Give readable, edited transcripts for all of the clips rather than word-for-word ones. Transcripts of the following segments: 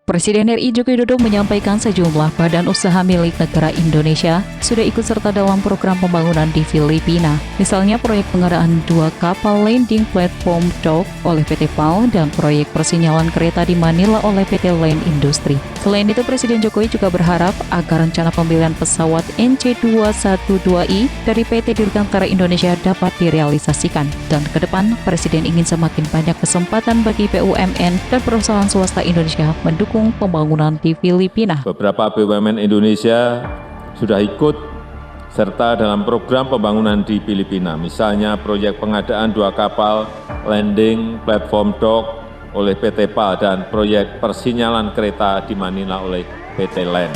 Presiden RI Joko Widodo menyampaikan sejumlah badan usaha milik negara Indonesia sudah ikut serta dalam program pembangunan di Filipina. Misalnya proyek pengadaan 2 kapal landing platform dock oleh PT PAL dan proyek persinyalan kereta di Manila oleh PT Land Industry. Selain itu, Presiden Jokowi juga berharap agar rencana pembelian pesawat NC212I dari PT Dirgantara Indonesia dapat direalisasikan. Dan ke depan, Presiden ingin semakin banyak kesempatan bagi BUMN dan perusahaan swasta Indonesia mendukung pembangunan di Filipina. Beberapa BUMN Indonesia sudah ikut serta dalam program pembangunan di Filipina, misalnya proyek pengadaan 2 kapal landing platform dock oleh PT PAL dan proyek persinyalan kereta di Manila oleh PT Land.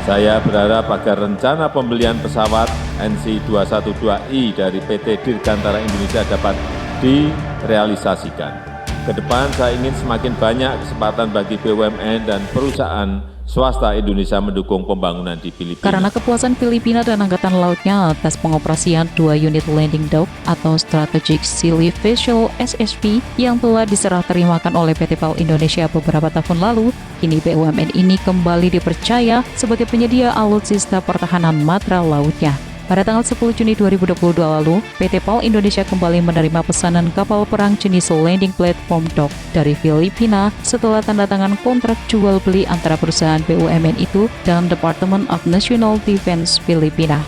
Saya berharap agar rencana pembelian pesawat NC212I dari PT Dirgantara Indonesia dapat direalisasikan. Ke depan saya ingin semakin banyak kesempatan bagi BUMN dan perusahaan swasta Indonesia mendukung pembangunan di Filipina. Karena kepuasan Filipina dan Angkatan Lautnya atas pengoperasian 2 unit landing dock atau Strategic Sea Vessel SSV yang telah diserah terimakan oleh PT PAL Indonesia beberapa tahun lalu, kini BUMN ini kembali dipercaya sebagai penyedia alutsista pertahanan matra lautnya. Pada tanggal 10 Juni 2022 lalu, PT PAL Indonesia kembali menerima pesanan kapal perang jenis landing platform dock dari Filipina setelah tanda tangan kontrak jual beli antara perusahaan BUMN itu dan Department of National Defense Filipina.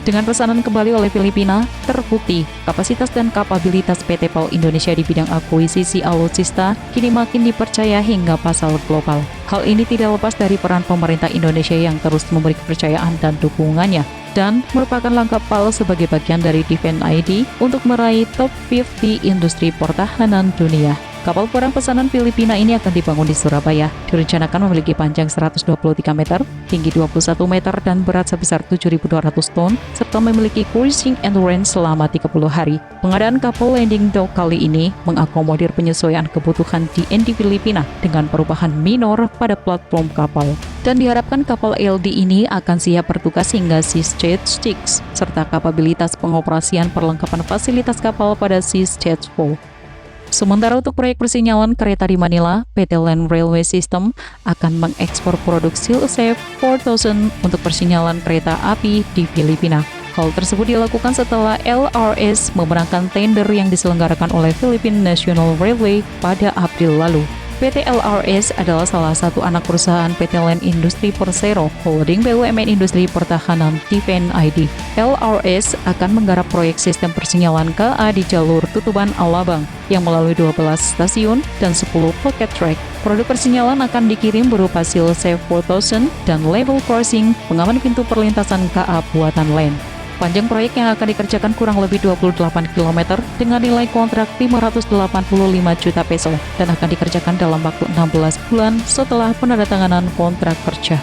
Dengan pesanan kembali oleh Filipina, terbukti kapasitas dan kapabilitas PT PAL Indonesia di bidang akuisisi alutsista kini makin dipercaya hingga pasar global. Hal ini tidak lepas dari peran pemerintah Indonesia yang terus memberi kepercayaan dan dukungannya, dan merupakan langkah PAL sebagai bagian dari Defense ID untuk meraih top 50 industri pertahanan dunia. Kapal perang pesanan Filipina ini akan dibangun di Surabaya. Direncanakan memiliki panjang 123 meter, tinggi 21 meter, dan berat sebesar 7.200 ton, serta memiliki cruising endurance selama 30 hari. Pengadaan kapal landing dock kali ini mengakomodir penyesuaian kebutuhan TNI Filipina dengan perubahan minor pada platform kapal. Dan diharapkan kapal LD ini akan siap bertugas hingga Sea Stage 6, serta kapabilitas pengoperasian perlengkapan fasilitas kapal pada Sea Stage 4. Sementara untuk proyek persinyalan kereta di Manila, PT Land Railway System akan mengekspor produk SealSafe 4000 untuk persinyalan kereta api di Filipina. Hal tersebut dilakukan setelah LRS memenangkan tender yang diselenggarakan oleh Philippine National Railway pada April lalu. PT LRS adalah salah satu anak perusahaan PT Land Industry Persero, holding BUMN Industri Pertahanan Defense ID. LRS akan menggarap proyek sistem persinyalan KA di jalur Tutuban Alabang yang melalui 12 stasiun dan 10 pocket track. Produk persinyalan akan dikirim berupa SealSafe 4000 dan level crossing pengaman pintu perlintasan KA buatan Land. Panjang proyek yang akan dikerjakan kurang lebih 28 km dengan nilai kontrak 585 juta peso dan akan dikerjakan dalam waktu 16 bulan setelah penandatanganan kontrak kerja.